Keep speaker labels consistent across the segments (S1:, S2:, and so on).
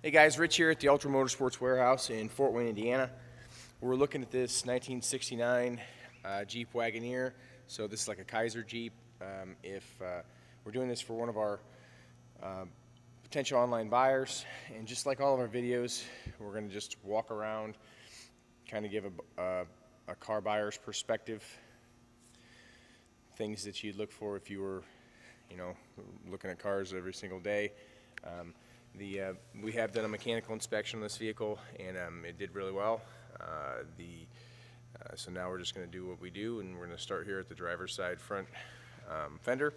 S1: Hey guys, Rich here at the Ultra Motorsports Warehouse in Fort Wayne, Indiana. We're looking at this 1969 Jeep Wagoneer. So this is like a Kaiser Jeep. We're doing this for one of our potential online buyers, and just like all of our videos, we're going to just walk around, kind of give a car buyer's perspective, things that you'd look for if you were, looking at cars every single day. We have done a mechanical inspection on this vehicle, and it did really well. So now we're just going to do what we do, and we're going to start here at the driver's side front fender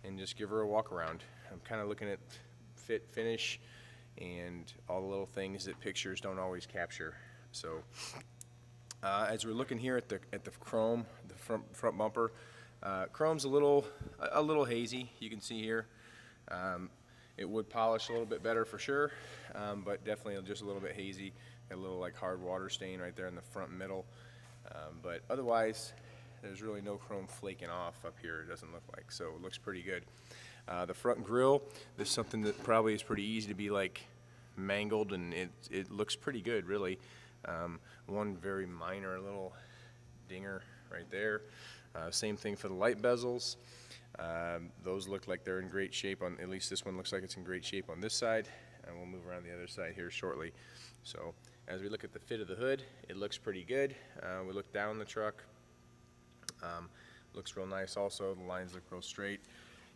S1: and just give her a walk around. I'm kind of looking at fit, finish, and all the little things that pictures don't always capture. So as we're looking here at the chrome, the front bumper, chrome's a little hazy. You can see here. It would polish a little bit better for sure, but definitely just a little bit hazy. Got a little like hard water stain right there in the front middle. But otherwise, there's really no chrome flaking off up here, it doesn't look like, so it looks pretty good. The front grille, this is something that probably is pretty easy to be like mangled, and it looks pretty good really. One very minor little dinger right there. Same thing for the light bezels. Those look like they're in great shape, at least this one looks like it's in great shape on this side, and we'll move around the other side here shortly. So as we look at the fit of the hood, it looks pretty good. We look down the truck, looks real nice also. The lines look real straight,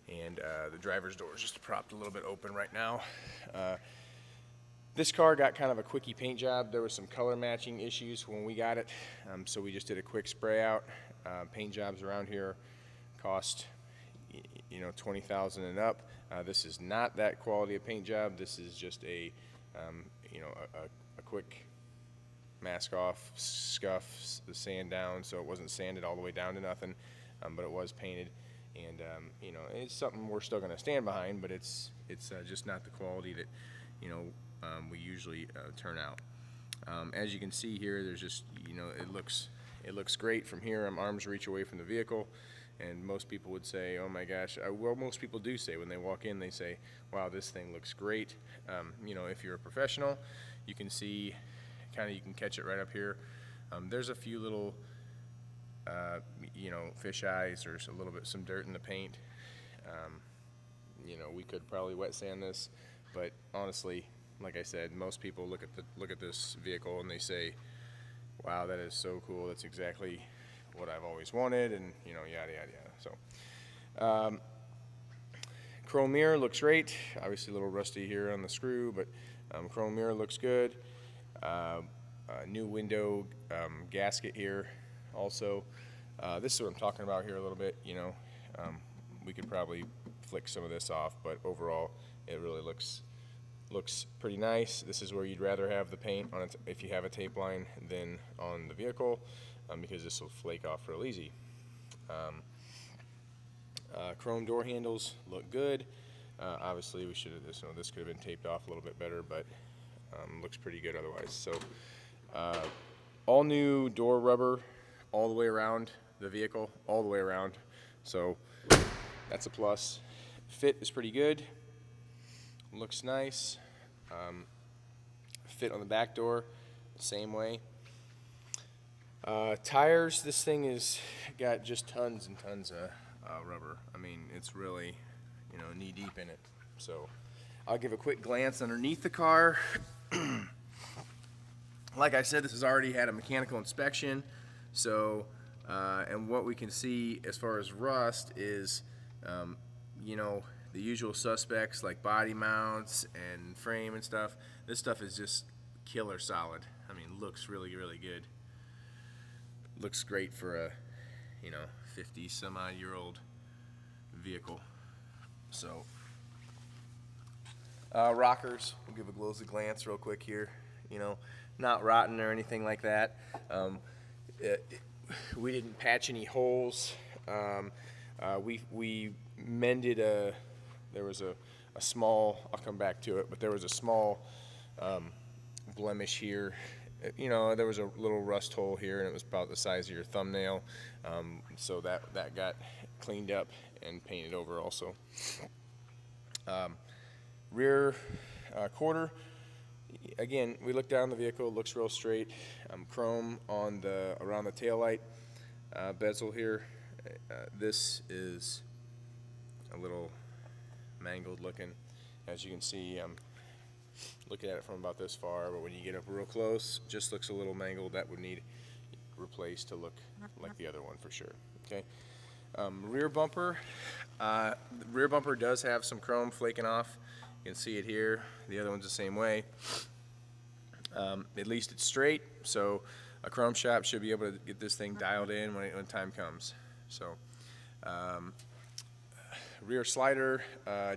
S1: and the driver's door is just propped a little bit open right now. This car got kind of a quickie paint job. There was some color matching issues when we got it, so we just did a quick spray out. Paint jobs around here cost $20,000 and up. This is not that quality of paint job. This is just a quick mask off, scuff the sand down, so it wasn't sanded all the way down to nothing, but it was painted, and it's something we're still going to stand behind, but it's just not the quality that we usually turn out. As you can see here, there's just it looks great from here. Arms reach away from the vehicle. And most people would say, oh my gosh, well, most people do say when they walk in, they say, wow, this thing looks great. If you're a professional, you can see, you can catch it right up here. There's a few little, fish eyes, or some dirt in the paint. We could probably wet sand this, but honestly, like I said, most people look at this vehicle and they say, wow, that is so cool. That's exactly what I've always wanted, and yada yada yada. So chrome mirror looks great. Obviously a little rusty here on the screw, but chrome mirror looks good. New window gasket here also. This is what I'm talking about here a little bit. We could probably flick some of this off, but overall it really looks pretty nice. This is where you'd rather have the paint on it if you have a tape line than on the vehicle, because this will flake off real easy. Chrome door handles look good. Obviously we should have this could have been taped off a little bit better, but looks pretty good otherwise. So all new door rubber all the way around the vehicle, all the way around, so that's a plus. Fit is pretty good, looks nice. Fit on the back door, same way. Tires, this thing is got just tons and tons of rubber. I mean, it's really, knee deep in it. So I'll give a quick glance underneath the car. Like I said, this has already had a mechanical inspection. So, and what we can see as far as rust is, the usual suspects like body mounts and frame and stuff. This stuff is just killer solid. I mean, looks really, really good. Looks great for a 50-some-odd-year-old vehicle. So rockers, we'll give a close glance real quick here. Not rotten or anything like that. We didn't patch any holes. We mended there was a small, I'll come back to it, but there was a small blemish here. There was a little rust hole here, and it was about the size of your thumbnail. So that got cleaned up and painted over also. Rear quarter, again, we look down the vehicle, it looks real straight. Chrome on around the taillight bezel here. This is a little mangled looking. As you can see, I'm looking at it from about this far, but when you get up real close, it just looks a little mangled. That would need replaced to look like the other one for sure. Okay. Rear bumper. The rear bumper does have some chrome flaking off. You can see it here. The other one's the same way. At least it's straight, so a chrome shop should be able to get this thing dialed in when time comes. So, rear slider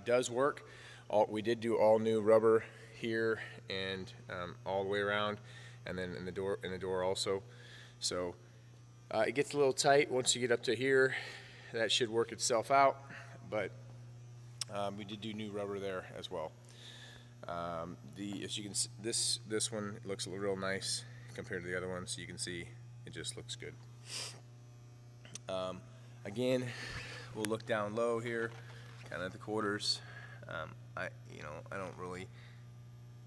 S1: does work. We did do all new rubber here and all the way around, and then in the door also. So it gets a little tight once you get up to here. That should work itself out, but we did do new rubber there as well. As you can see, this one looks real nice compared to the other one, so you can see it just looks good. Again, we'll look down low here, kind of at the quarters. I don't really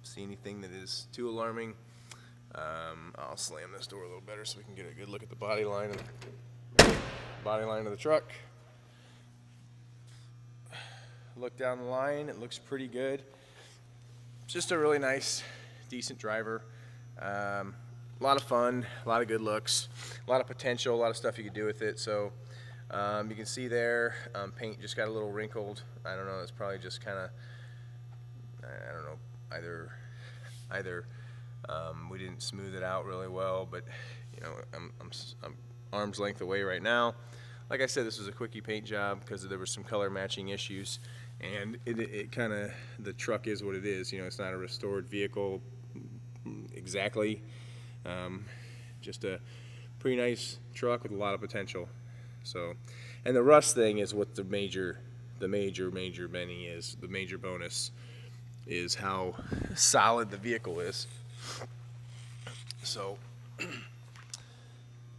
S1: see anything that is too alarming. I'll slam this door a little better so we can get a good look at the body line of the truck. Look down the line, it looks pretty good. Just a really nice, decent driver. A lot of fun, a lot of good looks, a lot of potential, a lot of stuff you could do with it. So you can see there, paint just got a little wrinkled. I don't know, it's probably just kind of, I don't know, either we didn't smooth it out really well, but you know, I'm arm's length away right now. Like I said, this was a quickie paint job because there was some color matching issues, and it kind of, the truck is what it is. You know, it's not a restored vehicle exactly. Just a pretty nice truck with a lot of potential. So, and the rust thing is what the major Benny is. The major bonus is how solid the vehicle is. So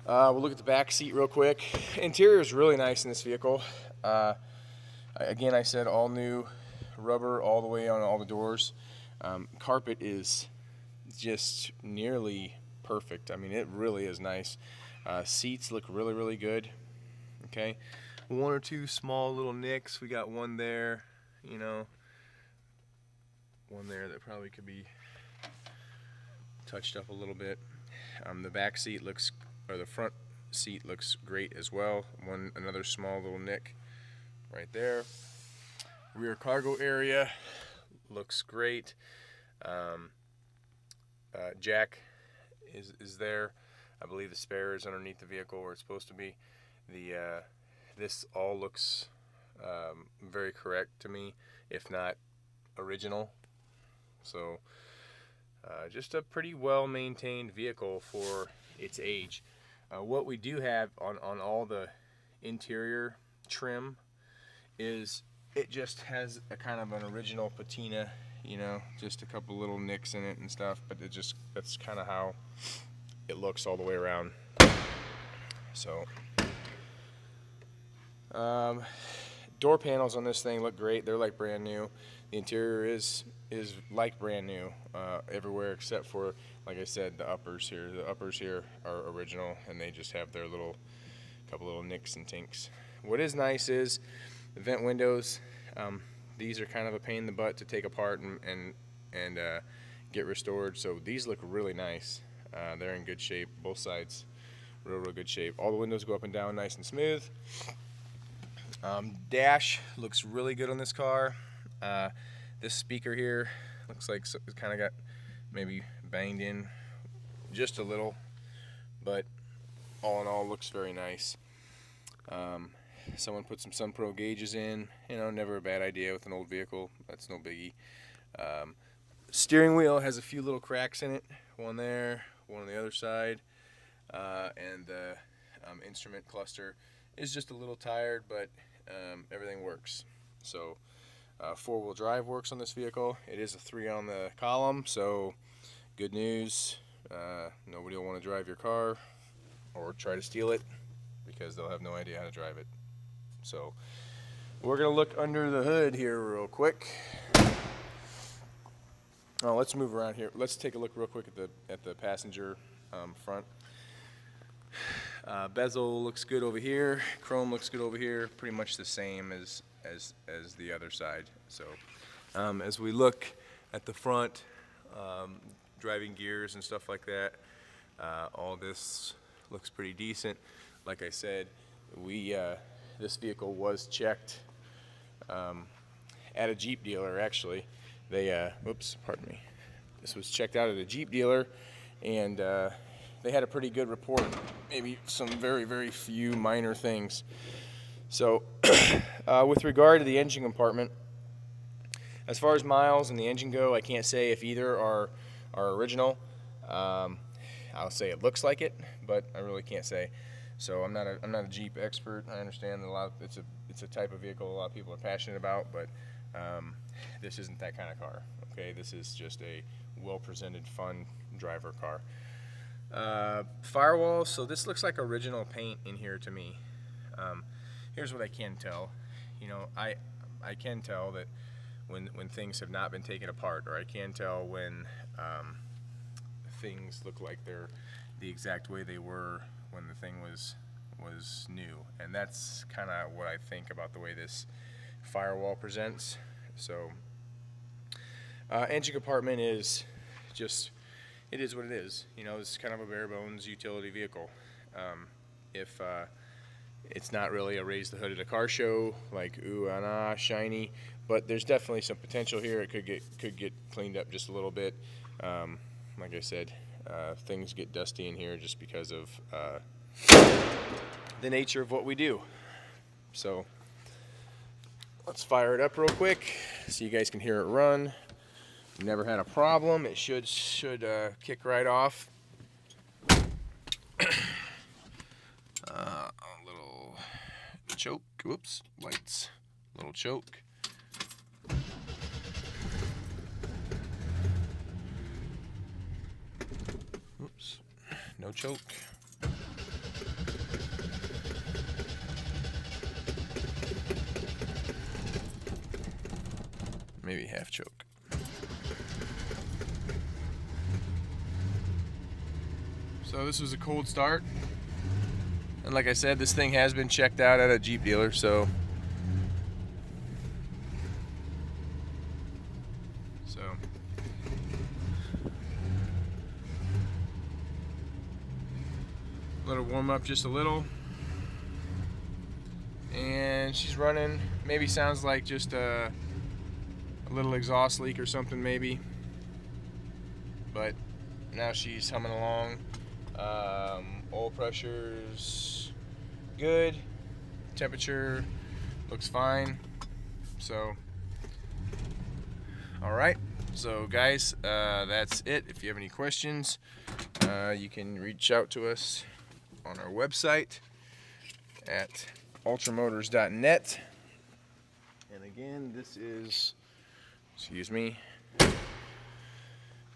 S1: we'll look at the back seat real quick. Interior is really nice in this vehicle. Again, I said all new rubber all the way on all the doors. Carpet is just nearly perfect. I mean, it really is nice. Seats look really good. Okay, one or two small little nicks. We got one there, you know, one there that probably could be touched up a little bit. The back seat looks, or the front seat looks great as well. Another small little nick right there. Rear cargo area looks great. Jack is there. I believe the spare is underneath the vehicle where it's supposed to be. This all looks very correct to me, if not original. So just a pretty well maintained vehicle for its age. What we do have on all the interior trim is it just has a kind of an original patina, you know, just a couple little nicks in it and stuff, but that's kind of how it looks all the way around. So door panels on this thing look great. They're like brand new. The interior is like brand new everywhere except for, like I said, the uppers here. The uppers here are original, and they just have their couple little nicks and tinks. What is nice is the vent windows. These are kind of a pain in the butt to take apart and get restored. So these look really nice. They're in good shape, both sides, real good shape. All the windows go up and down nice and smooth. Dash looks really good on this car. This speaker here looks like it's kind of got maybe banged in just a little, but all in all looks very nice. Someone put some SunPro gauges in, you know, never a bad idea with an old vehicle. That's no biggie. Steering wheel has a few little cracks in it, one there, one on the other side, and the instrument cluster is just a little tired, but everything works. So four-wheel drive works on this vehicle. It is a 3 on the column, so good news. Nobody will want to drive your car or try to steal it because they'll have no idea how to drive it. So we're going to look under the hood here real quick. Well, let's move around here. Let's take a look real quick at the passenger front. Bezel looks good over here. Chrome looks good over here. Pretty much the same as the other side. So as we look at the front, driving gears and stuff like that, all this looks pretty decent. Like I said, this vehicle was checked at a Jeep dealer. Actually, they whoops, pardon me. This was checked out at a Jeep dealer, and they had a pretty good report. Maybe some very few minor things. So, with regard to the engine compartment, as far as miles and the engine go, I can't say if either are original. I'll say it looks like it, but I really can't say. So I'm not a Jeep expert. I understand that it's a type of vehicle a lot of people are passionate about, but this isn't that kind of car. Okay, this is just a well-presented, fun driver car. Firewall. So this looks like original paint in here to me. Here's what I can tell. You know, I can tell that when things have not been taken apart, or I can tell when things look like they're the exact way they were when the thing was new, and that's kind of what I think about the way this Firewall presents. So engine compartment is just, it is what it is. You know, it's kind of a bare bones utility vehicle. If it's not really a raise the hood at a car show, like ooh and ah shiny, but there's definitely some potential here. It could get cleaned up just a little bit. Like I said, things get dusty in here just because of the nature of what we do. So let's fire it up real quick so you guys can hear it run. Never had a problem. It should kick right off. A little choke. Whoops, lights. Little choke. Oops, no choke. Maybe half choke. So this was a cold start. And like I said, this thing has been checked out at a Jeep dealer, so let her warm up just a little, and she's running. Maybe sounds like just a little exhaust leak or something, maybe, but now she's humming along. Oil pressure's good, temperature looks fine. So alright, so guys, that's it. If you have any questions, you can reach out to us on our website at ultramotors.net. And again, this is, excuse me,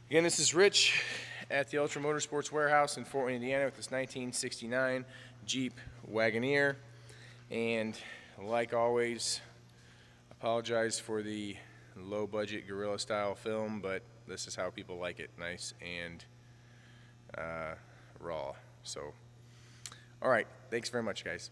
S1: again, this is Rich at the Ultra Motorsports Warehouse in Fort Wayne, Indiana, with this 1969 Jeep Wagoneer. And like always, apologize for the low budget guerrilla style film, but this is how people like it, nice and raw. So alright, thanks very much, guys.